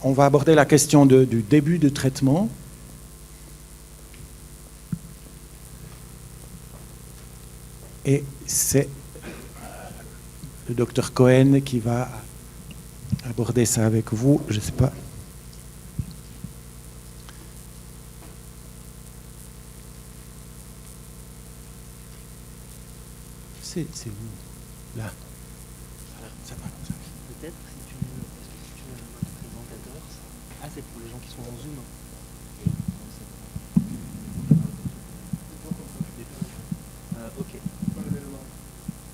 on va aborder la question du début de traitement. Et c'est le docteur Cohen qui va aborder ça avec vous. Je ne sais pas. C'est où? Là. Ça va. Peut-être si tu mets le présentateur. Ah, c'est pour les gens qui sont en Zoom.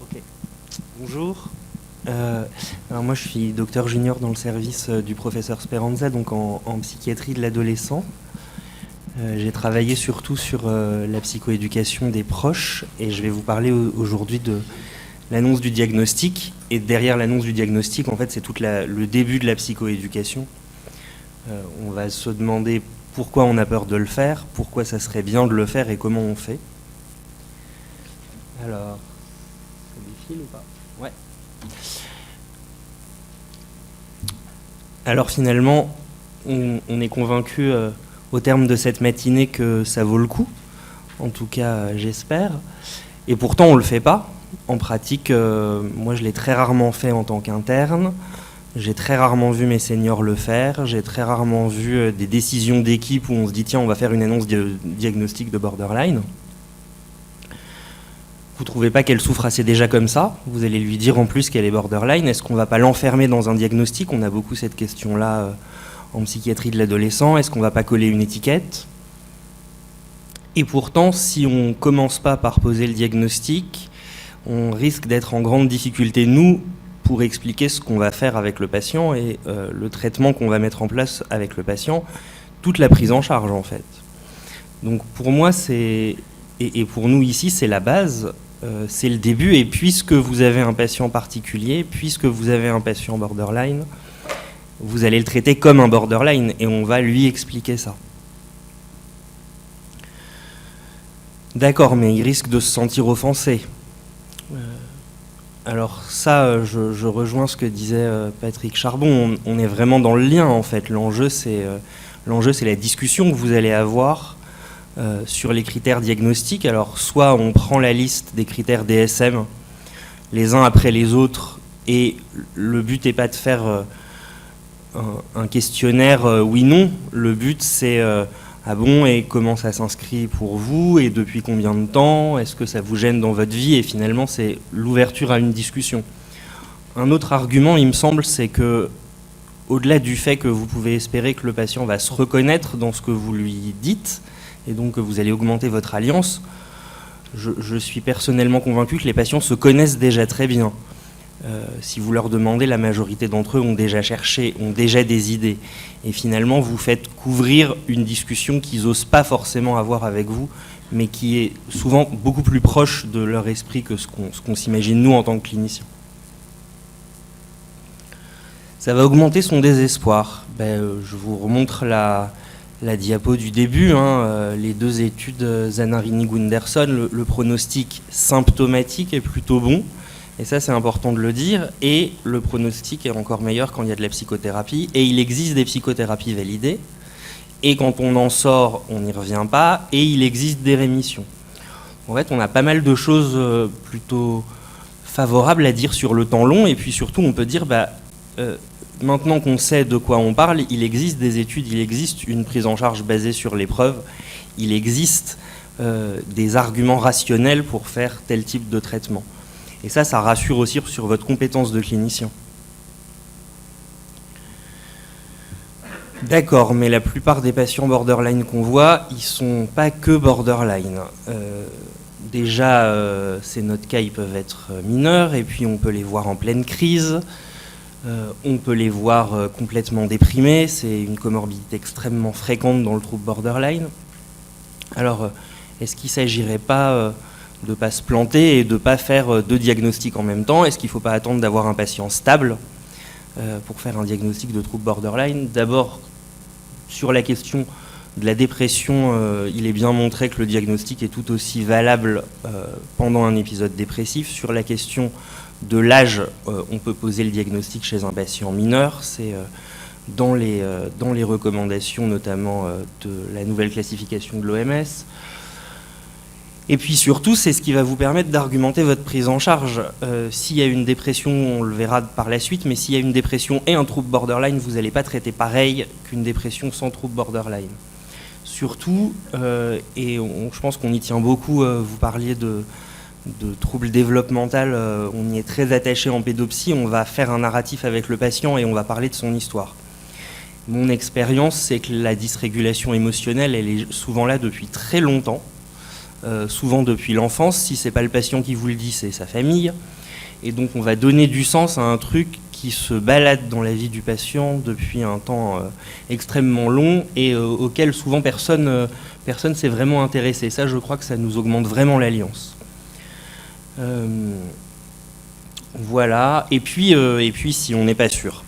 Ok. Bonjour. Alors moi je suis docteur junior dans le service du professeur Speranza, donc en psychiatrie de l'adolescent. J'ai travaillé surtout sur la psychoéducation des proches et je vais vous parler aujourd'hui de l'annonce du diagnostic. Et derrière l'annonce du diagnostic, en fait, c'est tout le début de la psychoéducation. On va se demander pourquoi on a peur de le faire, pourquoi ça serait bien de le faire et comment on fait. Alors, ça défile ou pas? Ouais. Alors finalement, on est convaincu au terme de cette matinée que ça vaut le coup. En tout cas, j'espère. Et pourtant, on ne le fait pas. En pratique, moi, je l'ai très rarement fait en tant qu'interne. J'ai très rarement vu mes seniors le faire. J'ai très rarement vu des décisions d'équipe où on se dit « Tiens, on va faire une annonce diagnostic de borderline ». Vous ne trouvez pas qu'elle souffre assez déjà comme ça? Vous allez lui dire en plus qu'elle est borderline. Est-ce qu'on ne va pas l'enfermer dans un diagnostic? On a beaucoup cette question-là en psychiatrie de l'adolescent. Est-ce qu'on ne va pas coller une étiquette? Et pourtant, si on ne commence pas par poser le diagnostic, on risque d'être en grande difficulté, nous, pour expliquer ce qu'on va faire avec le patient et le traitement qu'on va mettre en place avec le patient, toute la prise en charge en fait. Donc pour moi, et pour nous ici, c'est la base. C'est le début, et puisque vous avez un patient particulier, puisque vous avez un patient borderline, vous allez le traiter comme un borderline, et on va lui expliquer ça. D'accord, mais il risque de se sentir offensé. Alors ça, je rejoins ce que disait Patrick Charbon, on est vraiment dans le lien en fait. L'enjeu, c'est la discussion que vous allez avoir sur les critères diagnostiques. Alors soit on prend la liste des critères DSM les uns après les autres et le but n'est pas de faire un questionnaire oui-non. Le but c'est ah bon, et comment ça s'inscrit pour vous et depuis combien de temps? Est-ce que ça vous gêne dans votre vie? Et finalement c'est l'ouverture à une discussion. Un autre argument, il me semble, c'est que au-delà du fait que vous pouvez espérer que le patient va se reconnaître dans ce que vous lui dites, et donc que vous allez augmenter votre alliance, je suis personnellement convaincu que les patients se connaissent déjà très bien. Si vous leur demandez, la majorité d'entre eux ont déjà cherché, ont déjà des idées. Et finalement, vous faites couvrir une discussion qu'ils n'osent pas forcément avoir avec vous, mais qui est souvent beaucoup plus proche de leur esprit que ce qu'on s'imagine nous en tant que cliniciens. Ça va augmenter son désespoir. Je vous remontre la diapo du début, les deux études Zanarini-Gunderson, le pronostic symptomatique est plutôt bon, et ça c'est important de le dire, et le pronostic est encore meilleur quand il y a de la psychothérapie, et il existe des psychothérapies validées, et quand on en sort, on n'y revient pas, et il existe des rémissions. En fait, on a pas mal de choses plutôt favorables à dire sur le temps long, et puis surtout on peut dire, maintenant qu'on sait de quoi on parle, il existe des études, il existe une prise en charge basée sur les preuves, il existe des arguments rationnels pour faire tel type de traitement. Et ça rassure aussi sur votre compétence de clinicien. D'accord, mais la plupart des patients borderline qu'on voit, ils ne sont pas que borderline. Déjà, ces notes cas, ils peuvent être mineurs, et puis on peut les voir en pleine crise. On peut les voir complètement déprimés, c'est une comorbidité extrêmement fréquente dans le trouble borderline. Alors, est-ce qu'il ne s'agirait pas de ne pas se planter et de ne pas faire deux diagnostics en même temps? Est-ce qu'il ne faut pas attendre d'avoir un patient stable pour faire un diagnostic de trouble borderline? D'abord, sur la question de la dépression, il est bien montré que le diagnostic est tout aussi valable pendant un épisode dépressif. Sur la question de l'âge, on peut poser le diagnostic chez un patient mineur. C'est dans les recommandations notamment de la nouvelle classification de l'OMS. Et puis surtout, c'est ce qui va vous permettre d'argumenter votre prise en charge. S'il y a une dépression, on le verra par la suite, mais s'il y a une dépression et un trouble borderline, vous n'allez pas traiter pareil qu'une dépression sans trouble borderline. Surtout, je pense qu'on y tient beaucoup, vous parliez de troubles développementaux, on y est très attaché en pédopsie, on va faire un narratif avec le patient et on va parler de son histoire. Mon expérience, c'est que la dysrégulation émotionnelle, elle est souvent là depuis très longtemps. Souvent depuis l'enfance, si c'est pas le patient qui vous le dit, c'est sa famille. Et donc on va donner du sens à un truc qui se balade dans la vie du patient depuis un temps extrêmement long et auquel souvent personne s'est vraiment intéressé. Ça, je crois que ça nous augmente vraiment l'alliance. Voilà. Et puis si on n'est pas sûr,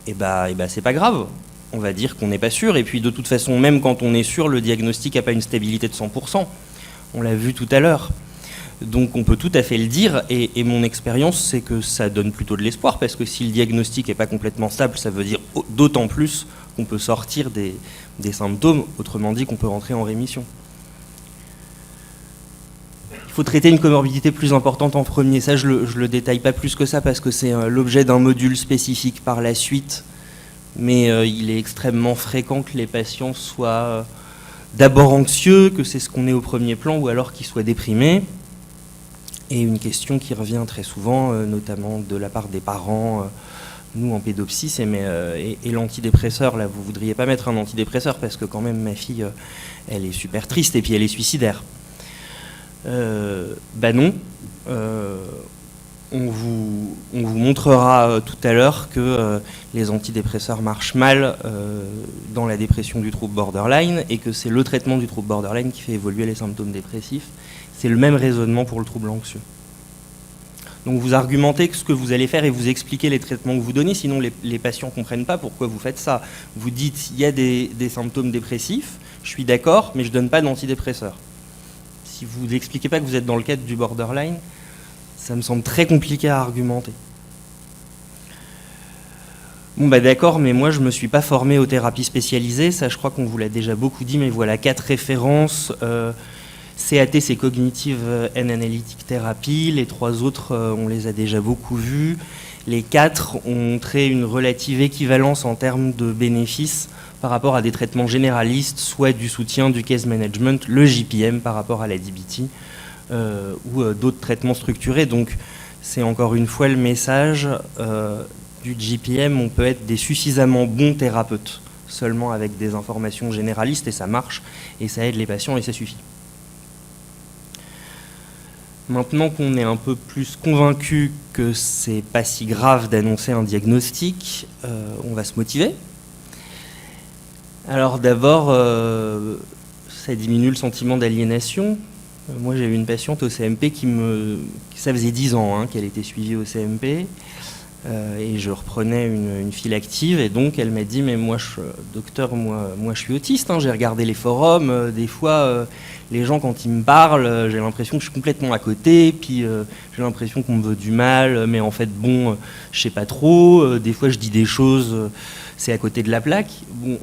et bah c'est pas grave. On va dire qu'on n'est pas sûr. Et puis de toute façon, même quand on est sûr, le diagnostic n'a pas une stabilité de 100%. On l'a vu tout à l'heure. Donc on peut tout à fait le dire, et mon expérience, c'est que ça donne plutôt de l'espoir, parce que si le diagnostic n'est pas complètement stable, ça veut dire d'autant plus qu'on peut sortir des symptômes, autrement dit qu'on peut rentrer en rémission. Il faut traiter une comorbidité plus importante en premier. Ça, je le détaille pas plus que ça, parce que c'est l'objet d'un module spécifique par la suite, mais il est extrêmement fréquent que les patients soient d'abord anxieux, que c'est ce qu'on est au premier plan, ou alors qu'ils soient déprimés. Et une question qui revient très souvent, notamment de la part des parents, nous en pédopsie, c'est et l'antidépresseur, là, vous voudriez pas mettre un antidépresseur parce que quand même ma fille, elle est super triste et puis elle est suicidaire. Non. On vous montrera tout à l'heure que les antidépresseurs marchent mal dans la dépression du trouble borderline et que c'est le traitement du trouble borderline qui fait évoluer les symptômes dépressifs. C'est le même raisonnement pour le trouble anxieux. Donc vous argumentez ce que vous allez faire et vous expliquez les traitements que vous donnez, sinon les patients ne comprennent pas pourquoi vous faites ça. Vous dites il y a des symptômes dépressifs, je suis d'accord, mais je ne donne pas d'antidépresseur. Si vous n'expliquez pas que vous êtes dans le cadre du borderline, ça me semble très compliqué à argumenter. Bon d'accord, mais moi je ne me suis pas formé aux thérapies spécialisées, ça je crois qu'on vous l'a déjà beaucoup dit, mais voilà 4 références. CAT, c'est Cognitive and Analytic Therapy, les 3 autres, on les a déjà beaucoup vus. Les 4 ont montré une relative équivalence en termes de bénéfices par rapport à des traitements généralistes, soit du soutien, du case management, le JPM par rapport à la DBT, ou d'autres traitements structurés. Donc c'est encore une fois le message du JPM, on peut être des suffisamment bons thérapeutes, seulement avec des informations généralistes, et ça marche, et ça aide les patients, et ça suffit. Maintenant qu'on est un peu plus convaincu que c'est pas si grave d'annoncer un diagnostic, on va se motiver. Alors d'abord, ça diminue le sentiment d'aliénation. Moi, j'ai eu une patiente au CMP ça faisait 10 ans qu'elle était suivie au CMP, et je reprenais une file active, et donc elle m'a dit, mais moi, docteur, moi je suis autiste, j'ai regardé les forums, des fois, les gens, quand ils me parlent, j'ai l'impression que je suis complètement à côté, puis j'ai l'impression qu'on me veut du mal, mais en fait, bon, je sais pas trop, des fois je dis des choses, c'est à côté de la plaque. Bon,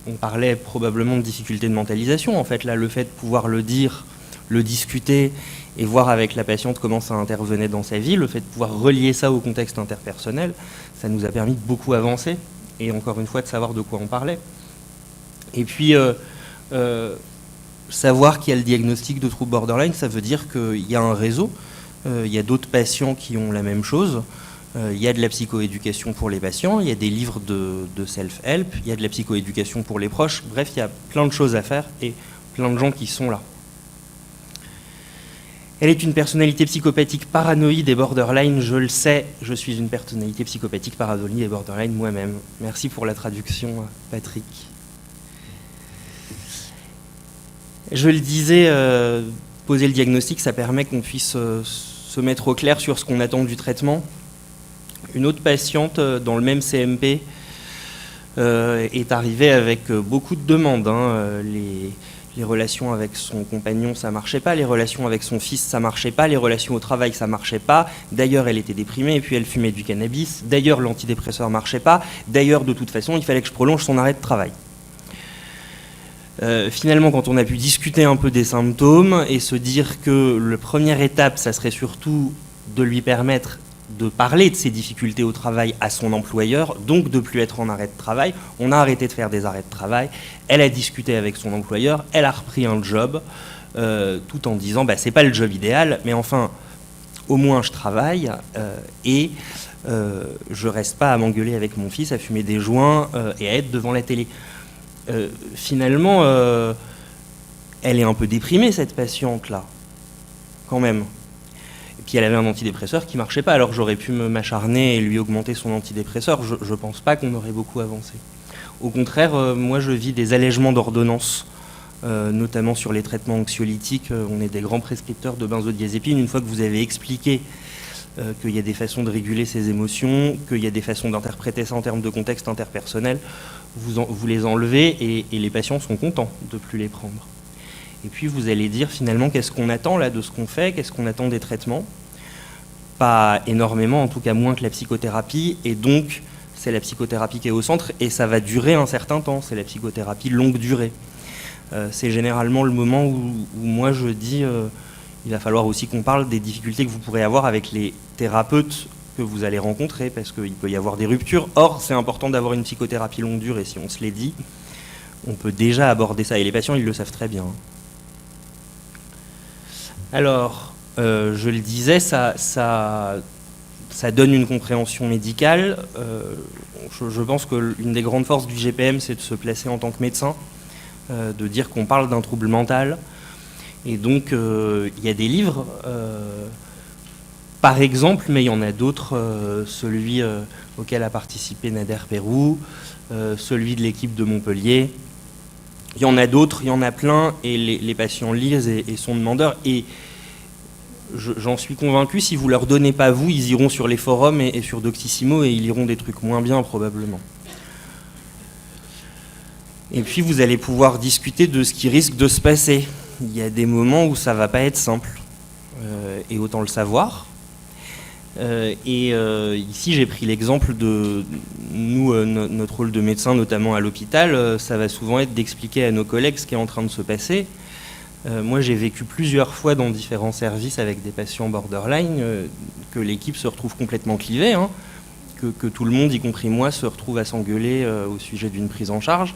on parlait probablement de difficultés de mentalisation, en fait, là, le fait de pouvoir le dire, le discuter et voir avec la patiente comment ça intervenait dans sa vie, le fait de pouvoir relier ça au contexte interpersonnel, ça nous a permis de beaucoup avancer, et encore une fois de savoir de quoi on parlait. Et puis, savoir qu'il y a le diagnostic de trouble borderline, ça veut dire qu'il y a un réseau, il y a d'autres patients qui ont la même chose, il y a de la psychoéducation pour les patients, il y a des livres de self-help, il y a de la psychoéducation pour les proches, bref, il y a plein de choses à faire et plein de gens qui sont là. Elle est une personnalité psychopathique paranoïde et borderline, je le sais, je suis une personnalité psychopathique paranoïde et borderline moi-même. Merci pour la traduction, Patrick. Je le disais, poser le diagnostic, ça permet qu'on puisse se mettre au clair sur ce qu'on attend du traitement. Une autre patiente dans le même CMP est arrivée avec beaucoup de demandes. les relations avec son compagnon, ça marchait pas, les relations avec son fils, ça marchait pas, les relations au travail, ça marchait pas. D'ailleurs, elle était déprimée et puis elle fumait du cannabis. D'ailleurs, l'antidépresseur marchait pas. D'ailleurs, de toute façon, il fallait que je prolonge son arrêt de travail. Finalement, quand on a pu discuter un peu des symptômes et se dire que la première étape, ça serait surtout de lui permettre de parler de ses difficultés au travail à son employeur, donc de ne plus être en arrêt de travail. On a arrêté de faire des arrêts de travail. Elle a discuté avec son employeur, elle a repris un job, tout en disant c'est pas le job idéal, mais enfin, au moins je travaille et je reste pas à m'engueuler avec mon fils, à fumer des joints et à être devant la télé. Finalement, elle est un peu déprimée, cette patiente-là, quand même. Puis elle avait un antidépresseur qui ne marchait pas, alors j'aurais pu m'acharner et lui augmenter son antidépresseur. Je ne pense pas qu'on aurait beaucoup avancé. Au contraire, moi je vis des allègements d'ordonnances, notamment sur les traitements anxiolytiques. On est des grands prescripteurs de benzodiazépine. Une fois que vous avez expliqué qu'il y a des façons de réguler ses émotions, qu'il y a des façons d'interpréter ça en termes de contexte interpersonnel, vous les enlevez et les patients sont contents de ne plus les prendre. Et puis vous allez dire finalement qu'est-ce qu'on attend là de ce qu'on fait, qu'est-ce qu'on attend des traitements. Pas énormément, en tout cas moins que la psychothérapie, et donc c'est la psychothérapie qui est au centre et ça va durer un certain temps, c'est la psychothérapie longue durée. C'est généralement le moment où moi je dis il va falloir aussi qu'on parle des difficultés que vous pourrez avoir avec les thérapeutes que vous allez rencontrer, parce qu'il peut y avoir des ruptures. Or, c'est important d'avoir une psychothérapie longue durée, si on se l'est dit, on peut déjà aborder ça, et les patients ils le savent très bien. Alors, je le disais, ça donne une compréhension médicale. Je pense que l'une des grandes forces du GPM, c'est de se placer en tant que médecin, de dire qu'on parle d'un trouble mental. Et donc, il y a des livres, par exemple, mais il y en a d'autres, celui auquel a participé Nader Pérou, celui de l'équipe de Montpellier. Il y en a d'autres, il y en a plein, et les patients lisent et sont demandeurs. Et j'en suis convaincu, si vous ne leur donnez pas vous, ils iront sur les forums et sur Doctissimo et ils liront des trucs moins bien probablement. Et puis vous allez pouvoir discuter de ce qui risque de se passer. Il y a des moments où ça ne va pas être simple, et autant le savoir. Ici j'ai pris l'exemple de nous, notre rôle de médecin, notamment à l'hôpital, ça va souvent être d'expliquer à nos collègues ce qui est en train de se passer. Moi j'ai vécu plusieurs fois dans différents services avec des patients borderline, que l'équipe se retrouve complètement clivée, hein, que tout le monde, y compris moi, se retrouve à s'engueuler au sujet d'une prise en charge.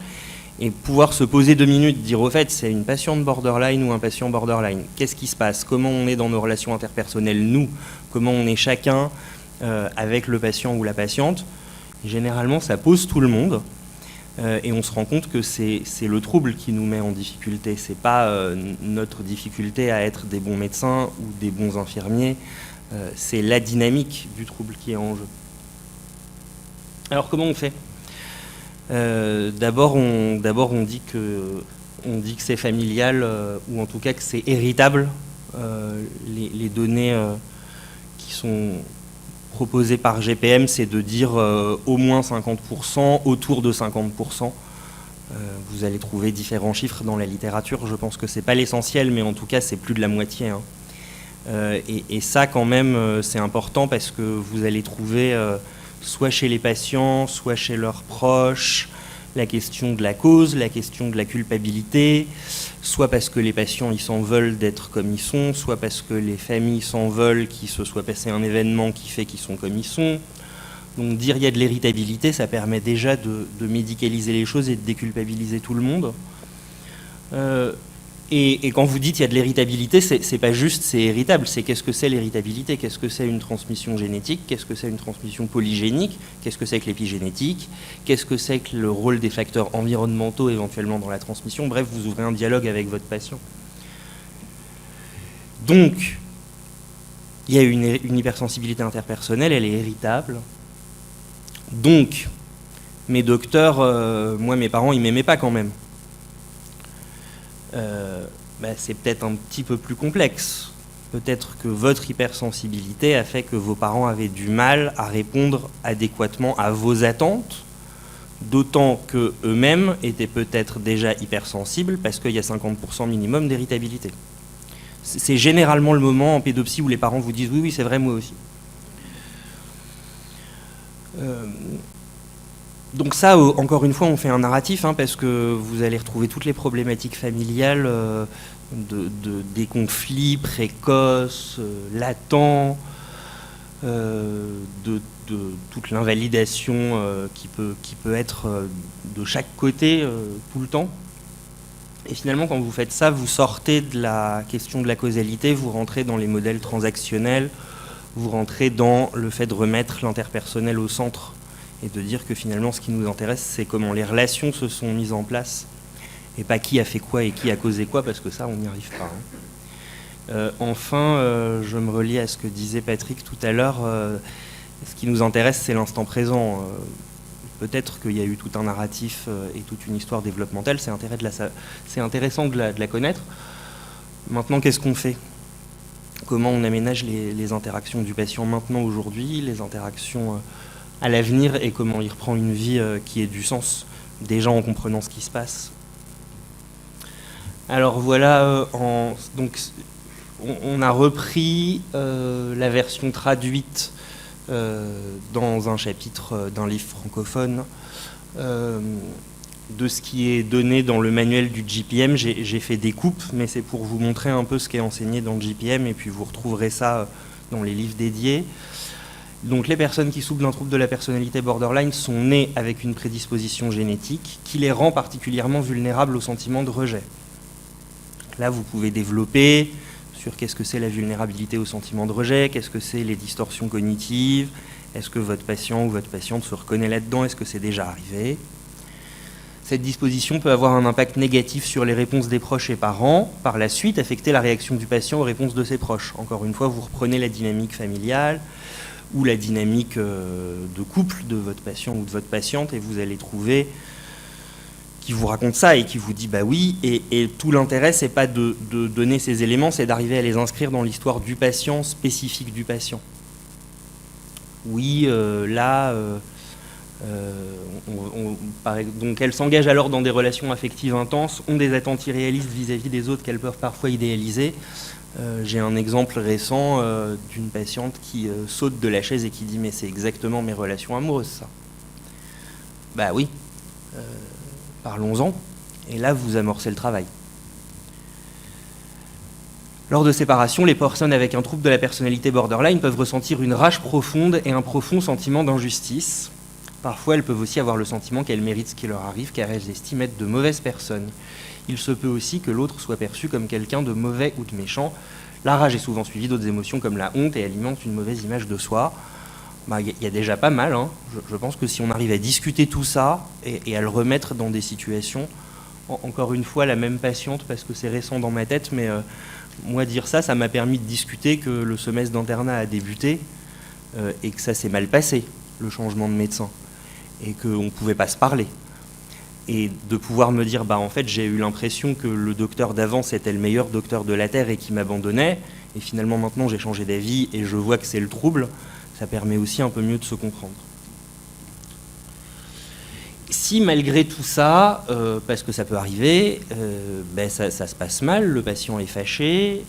Et pouvoir se poser 2 minutes, dire au fait c'est une patiente borderline ou un patient borderline, qu'est-ce qui se passe, comment on est dans nos relations interpersonnelles, nous, comment on est chacun avec le patient ou la patiente. Généralement ça pose tout le monde et on se rend compte que c'est le trouble qui nous met en difficulté, c'est pas notre difficulté à être des bons médecins ou des bons infirmiers, c'est la dynamique du trouble qui est en jeu. Alors comment on fait ? D'abord on dit que c'est familial, ou en tout cas que c'est héritable. Les données qui sont proposées par GPM, c'est de dire au moins 50%, autour de 50%. Vous allez trouver différents chiffres dans la littérature, je pense que c'est pas l'essentiel, mais en tout cas c'est plus de la moitié, hein. Et ça quand même c'est important parce que vous allez trouver soit chez les patients, soit chez leurs proches, la question de la cause, la question de la culpabilité, soit parce que les patients ils s'en veulent d'être comme ils sont, soit parce que les familles s'en veulent qu'il se soit passé un événement qui fait qu'ils sont comme ils sont. Donc dire il y a de l'héritabilité, ça permet déjà de médicaliser les choses et de déculpabiliser tout le monde. Et quand vous dites il y a de l'héritabilité, c'est pas juste c'est héritable, c'est qu'est-ce que c'est l'héritabilité, qu'est-ce que c'est une transmission génétique, qu'est-ce que c'est une transmission polygénique, qu'est-ce que c'est que l'épigénétique, qu'est-ce que c'est que le rôle des facteurs environnementaux éventuellement dans la transmission. Bref, vous ouvrez un dialogue avec votre patient. Donc, il y a une hypersensibilité interpersonnelle, elle est héritable. Donc, mes docteurs, moi mes parents, ils m'aimaient pas quand même. C'est peut-être un petit peu plus complexe. Peut-être que votre hypersensibilité a fait que vos parents avaient du mal à répondre adéquatement à vos attentes. d'autant qu'eux-mêmes étaient peut-être déjà hypersensibles parce qu'il y a 50% minimum d'héritabilité. C'est généralement le moment en pédopsie où les parents vous disent « oui, oui, c'est vrai, moi aussi ». Donc ça, encore une fois, on fait un narratif, parce que vous allez retrouver toutes les problématiques familiales des conflits précoces, latents, de toute l'invalidation qui peut être de chaque côté tout le temps. Et finalement, quand vous faites ça, vous sortez de la question de la causalité, vous rentrez dans les modèles transactionnels, vous rentrez dans le fait de remettre l'interpersonnel au centre et de dire que finalement, ce qui nous intéresse, c'est comment les relations se sont mises en place et pas qui a fait quoi et qui a causé quoi, parce que ça, on n'y arrive pas. Enfin, je me relie à ce que disait Patrick tout à l'heure. Ce qui nous intéresse, c'est l'instant présent. Peut-être qu'il y a eu tout un narratif et toute une histoire développementale. C'est intéressant de la connaître. Maintenant, qu'est-ce qu'on fait ? Comment on aménage les interactions du patient maintenant, aujourd'hui, les interactions à l'avenir, et comment il reprend une vie qui ait du sens, déjà en comprenant ce qui se passe. Alors voilà, donc, on a repris la version traduite dans un chapitre d'un livre francophone de ce qui est donné dans le manuel du GPM. J'ai fait des coupes, mais c'est pour vous montrer un peu ce qui est enseigné dans le GPM, et puis vous retrouverez ça dans les livres dédiés. Donc les personnes qui souffrent d'un trouble de la personnalité borderline sont nées avec une prédisposition génétique qui les rend particulièrement vulnérables au sentiment de rejet. Là, vous pouvez développer sur qu'est-ce que c'est la vulnérabilité au sentiment de rejet, qu'est-ce que c'est les distorsions cognitives, est-ce que votre patient ou votre patiente se reconnaît là-dedans, est-ce que c'est déjà arrivé. Cette disposition peut avoir un impact négatif sur les réponses des proches et parents, par la suite affecter la réaction du patient aux réponses de ses proches. Encore une fois, vous reprenez la dynamique familiale ou la dynamique de couple de votre patient ou de votre patiente, et vous allez trouver qui vous raconte ça et qui vous dit bah oui, et tout l'intérêt, c'est pas de donner ces éléments, c'est d'arriver à les inscrire dans l'histoire du patient, spécifique du patient. Oui, donc elles s'engagent alors dans des relations affectives intenses, ont des attentes irréalistes vis-à-vis des autres qu'elles peuvent parfois idéaliser. J'ai un exemple récent d'une patiente qui saute de la chaise et qui dit mais c'est exactement mes relations amoureuses, ça. Bah oui, parlons-en, et là vous amorcez le travail. Lors de séparation, les personnes avec un trouble de la personnalité borderline peuvent ressentir une rage profonde et un profond sentiment d'injustice. Parfois, elles peuvent aussi avoir le sentiment qu'elles méritent ce qui leur arrive car elles estiment être de mauvaises personnes. Il se peut aussi que l'autre soit perçu comme quelqu'un de mauvais ou de méchant. La rage est souvent suivie d'autres émotions comme la honte et alimente une mauvaise image de soi. Il y a déjà pas mal. Je pense que si on arrive à discuter tout ça et à le remettre dans des situations, encore une fois, la même patiente, parce que c'est récent dans ma tête, mais moi dire ça m'a permis de discuter que le semestre d'internat a débuté et que ça s'est mal passé, le changement de médecin, et qu'on ne pouvait pas se parler. Et de pouvoir me dire, en fait, j'ai eu l'impression que le docteur d'avant, c'était le meilleur docteur de la Terre et qui m'abandonnait, et finalement maintenant j'ai changé d'avis et je vois que c'est le trouble, ça permet aussi un peu mieux de se comprendre. Si malgré tout ça, parce que ça peut arriver, ça se passe mal, le patient est fâché,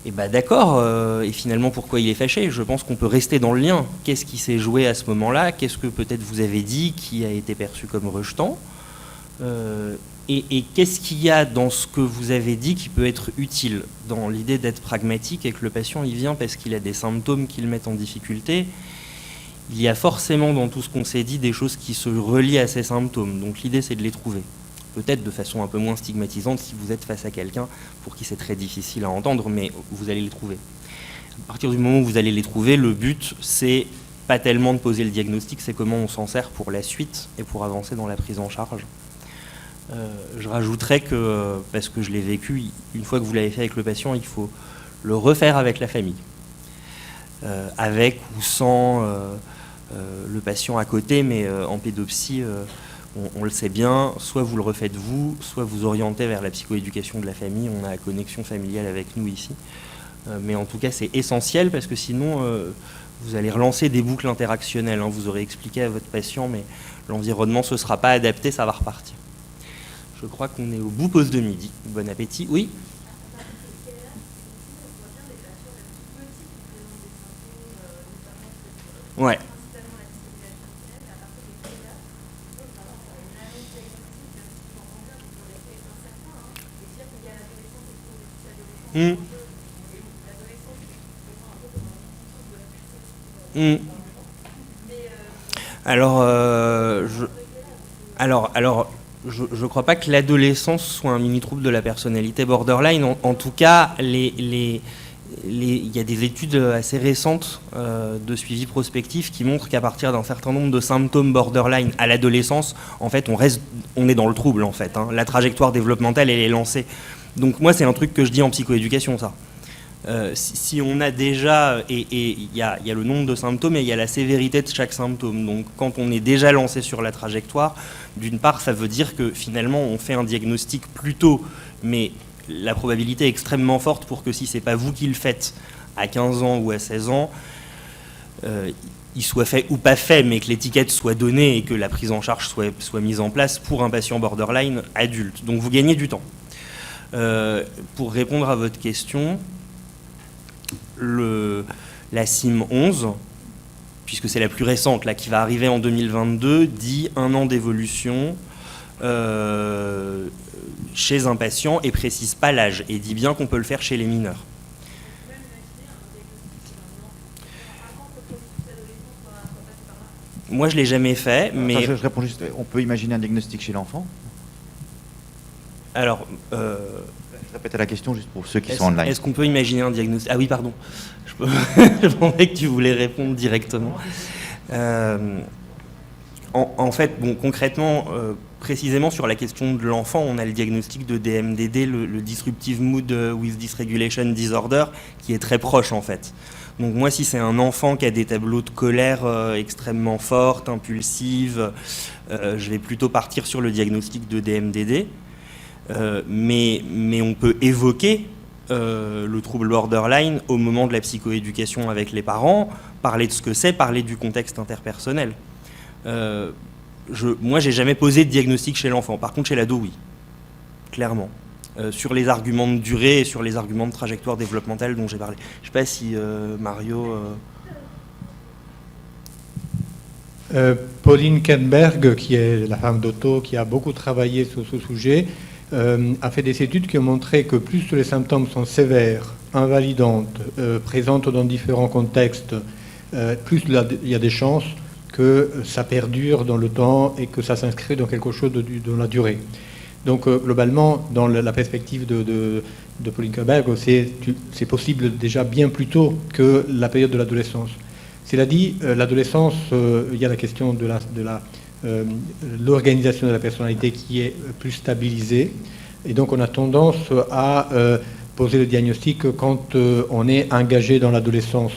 et d'accord, et finalement pourquoi il est fâché ? Je pense qu'on peut rester dans le lien. Qu'est-ce qui s'est joué à ce moment-là ? Qu'est-ce que peut-être vous avez dit qui a été perçu comme rejetant ? Et qu'est-ce qu'il y a dans ce que vous avez dit qui peut être utile ? Dans l'idée d'être pragmatique et que le patient il vient parce qu'il a des symptômes qui le mettent en difficulté, il y a forcément dans tout ce qu'on s'est dit des choses qui se relient à ces symptômes. Donc l'idée c'est de les trouver. Peut-être de façon un peu moins stigmatisante si vous êtes face à quelqu'un pour qui c'est très difficile à entendre, mais vous allez les trouver. À partir du moment où vous allez les trouver, le but, c'est pas tellement de poser le diagnostic, c'est comment on s'en sert pour la suite et pour avancer dans la prise en charge. Je rajouterais que, parce que je l'ai vécu, une fois que vous l'avez fait avec le patient, il faut le refaire avec la famille. Avec ou sans le patient à côté, mais en pédopsie... On le sait bien, soit vous le refaites vous, soit vous orientez vers la psychoéducation de la famille. On a la connexion familiale avec nous ici. Mais en tout cas, c'est essentiel parce que sinon, vous allez relancer des boucles interactionnelles, hein. Vous aurez expliqué à votre patient, mais l'environnement ne se sera pas adapté, ça va repartir. Je crois qu'on est au bout pause de midi. Bon appétit. Oui. Ouais. Mmh. Mmh. Alors, je crois pas que l'adolescence soit un mini-trouble de la personnalité borderline. En tout cas, il y a des études assez récentes de suivi prospectif qui montrent qu'à partir d'un certain nombre de symptômes borderline à l'adolescence, en fait, on est dans le trouble, en fait, hein. La trajectoire développementale, elle est lancée. Donc moi, c'est un truc que je dis en psychoéducation, ça. Si on a déjà, et il y a le nombre de symptômes et il y a la sévérité de chaque symptôme. Donc quand on est déjà lancé sur la trajectoire, d'une part, ça veut dire que finalement, on fait un diagnostic plus tôt, mais la probabilité est extrêmement forte pour que si c'est pas vous qui le faites à 15 ans ou à 16 ans, il soit fait ou pas fait, mais que l'étiquette soit donnée et que la prise en charge soit mise en place pour un patient borderline adulte. Donc vous gagnez du temps. Pour répondre à votre question, la CIM 11, puisque c'est la plus récente, là, qui va arriver en 2022, dit 1 an d'évolution chez un patient et précise pas l'âge, et dit bien qu'on peut le faire chez les mineurs. Moi, je ne l'ai jamais fait, mais... Attends, je réponds juste, on peut imaginer un diagnostic chez l'enfant? Alors... Je répète la question juste pour ceux qui sont online. Est-ce qu'on peut imaginer un diagnostic? Ah oui, pardon. Je pensais que tu voulais répondre directement. En fait, bon, concrètement, précisément sur la question de l'enfant, on a le diagnostic de DMDD, le Disruptive Mood with Dysregulation Disorder, qui est très proche en fait. Donc moi, si c'est un enfant qui a des tableaux de colère extrêmement fortes, impulsives, je vais plutôt partir sur le diagnostic de DMDD. Mais on peut évoquer le trouble borderline au moment de la psychoéducation avec les parents, parler de ce que c'est, parler du contexte interpersonnel. Moi, j'ai jamais posé de diagnostic chez l'enfant. Par contre, chez l'ado, oui, clairement. Sur les arguments de durée et sur les arguments de trajectoire développementale dont j'ai parlé. Je ne sais pas si Mario... Pauline Kenberg, qui est la femme d'Otto, qui a beaucoup travaillé sur ce sujet, a fait des études qui ont montré que plus les symptômes sont sévères, invalidantes, présentes dans différents contextes, plus il y a des chances que ça perdure dans le temps et que ça s'inscrit dans quelque chose dans la durée. Donc globalement, dans la perspective de Pauline Kenberg, c'est possible déjà bien plus tôt que la période de l'adolescence. Cela dit, l'adolescence, il y a la question de l'organisation de la personnalité qui est plus stabilisée. Et donc on a tendance à poser le diagnostic quand on est engagé dans l'adolescence,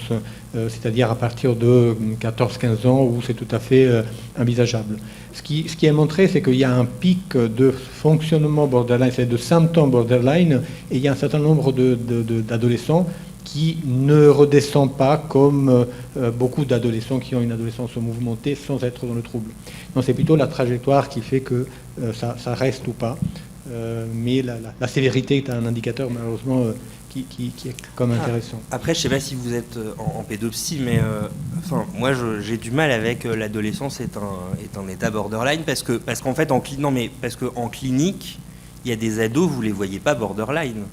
c'est-à-dire à partir de 14-15 ans où c'est tout à fait envisageable. Ce qui est montré, c'est qu'il y a un pic de fonctionnement borderline, c'est-à-dire de symptômes borderline, et il y a un certain nombre d'adolescents qui ne redescend pas comme beaucoup d'adolescents qui ont une adolescence mouvementée sans être dans le trouble. Donc c'est plutôt la trajectoire qui fait que ça reste ou pas. Mais la sévérité est un indicateur malheureusement qui est comme intéressant. Après, je ne sais pas si vous êtes en pédopsie, mais moi j'ai du mal avec l'adolescence est un état borderline parce qu'en fait en clinique, il y a des ados, vous ne les voyez pas borderline.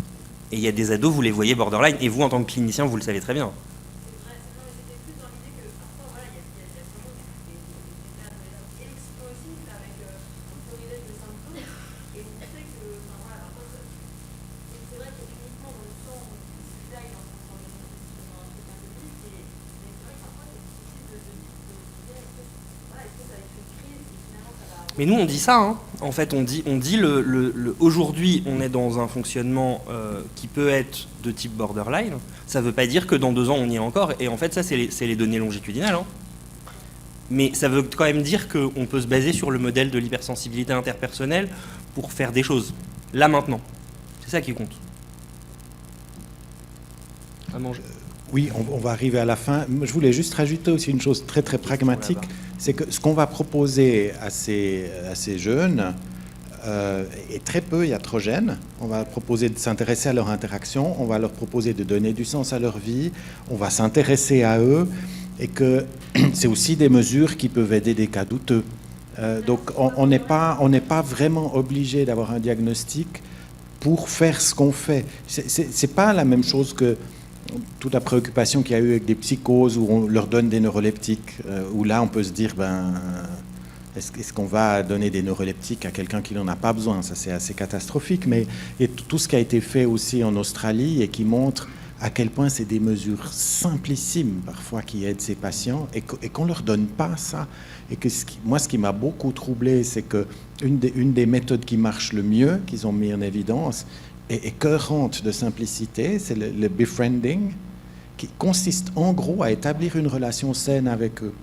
Et il y a des ados, vous les voyez borderline, et vous, en tant que clinicien, vous le savez très bien. Mais nous, on dit ça, hein. En fait, on dit aujourd'hui, on est dans un fonctionnement qui peut être de type borderline. Ça ne veut pas dire que dans 2 ans, on y est encore. Et en fait, ça, c'est les données longitudinales. Hein. Mais ça veut quand même dire qu'on peut se baser sur le modèle de l'hypersensibilité interpersonnelle pour faire des choses. Là, maintenant. C'est ça qui compte. À manger. Oui, on va arriver à la fin. Je voulais juste rajouter aussi une chose très très pragmatique, c'est que ce qu'on va proposer à ces jeunes est très peu iatrogène. On va proposer de s'intéresser à leur interaction, on va leur proposer de donner du sens à leur vie, on va s'intéresser à eux, et que c'est aussi des mesures qui peuvent aider des cas douteux. Donc on n'est pas vraiment obligé d'avoir un diagnostic pour faire ce qu'on fait. C'est pas la même chose que toute la préoccupation qu'il y a eu avec des psychoses où on leur donne des neuroleptiques, où là on peut se dire, est-ce qu'on va donner des neuroleptiques à quelqu'un qui n'en a pas besoin? Ça, c'est assez catastrophique, mais et tout ce qui a été fait aussi en Australie et qui montre à quel point c'est des mesures simplissimes parfois qui aident ces patients et qu'on ne leur donne pas ça. Et que moi, ce qui m'a beaucoup troublé, c'est qu'une des méthodes qui marche le mieux, qu'ils ont mis en évidence, et cœurante de simplicité, c'est le befriending, qui consiste en gros à établir une relation saine avec eux.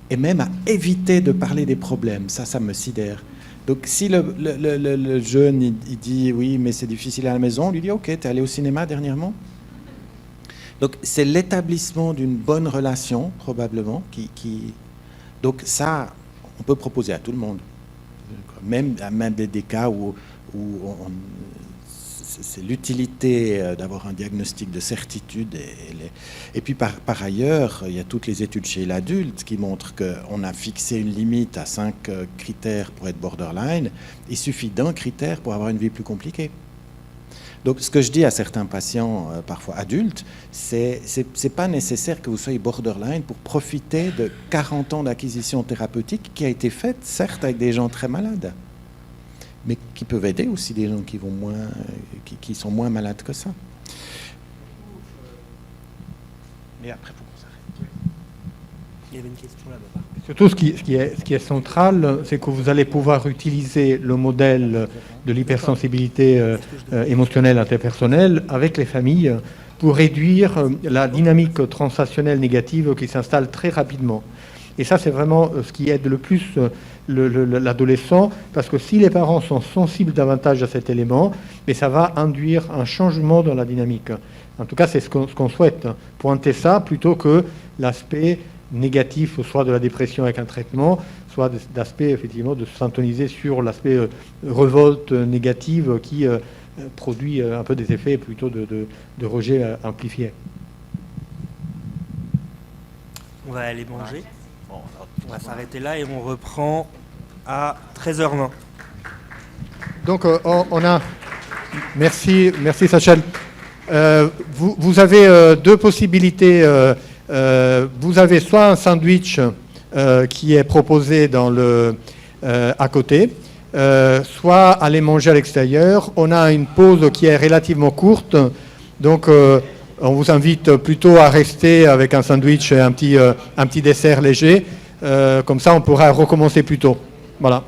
Et même à éviter de parler des problèmes. Ça me sidère. Donc si le jeune, il dit « oui, mais c'est difficile à la maison », on lui dit « ok, t'es allé au cinéma dernièrement ?» Donc c'est l'établissement d'une bonne relation, probablement, Donc ça, on peut proposer à tout le monde. Même des cas où c'est l'utilité d'avoir un diagnostic de certitude. Et puis par ailleurs, il y a toutes les études chez l'adulte qui montrent qu'on a fixé une limite à 5 critères pour être borderline. Il suffit d'un critère pour avoir une vie plus compliquée. Donc ce que je dis à certains patients, parfois adultes, c'est pas nécessaire que vous soyez borderline pour profiter de 40 ans d'acquisition thérapeutique qui a été faite, certes, avec des gens très malades, mais qui peuvent aider aussi des gens qui sont moins malades que ça. Mais après, il faut qu'on s'arrête. Il y avait une question là-bas. Surtout, ce qui est central, c'est que vous allez pouvoir utiliser le modèle de l'hypersensibilité émotionnelle interpersonnelle avec les familles pour réduire la dynamique transactionnelle négative qui s'installe très rapidement. Et ça, c'est vraiment ce qui aide le plus l'adolescent, parce que si les parents sont sensibles davantage à cet élément, mais ça va induire un changement dans la dynamique. En tout cas, c'est ce qu'on souhaite, pointer ça plutôt que l'aspect négatif, soit de la dépression avec un traitement, soit d'aspect, effectivement, de s'intoniser sur l'aspect révolte négative qui produit un peu des effets plutôt de rejet amplifié. On va aller manger. On va s'arrêter là et on reprend à 13h20. Donc, on a... Merci Sachel. Vous avez deux possibilités. Vous avez soit un sandwich qui est proposé à côté, soit aller manger à l'extérieur. On a une pause qui est relativement courte, donc on vous invite plutôt à rester avec un sandwich et un petit dessert léger. Comme ça, on pourra recommencer plus tôt. Voilà.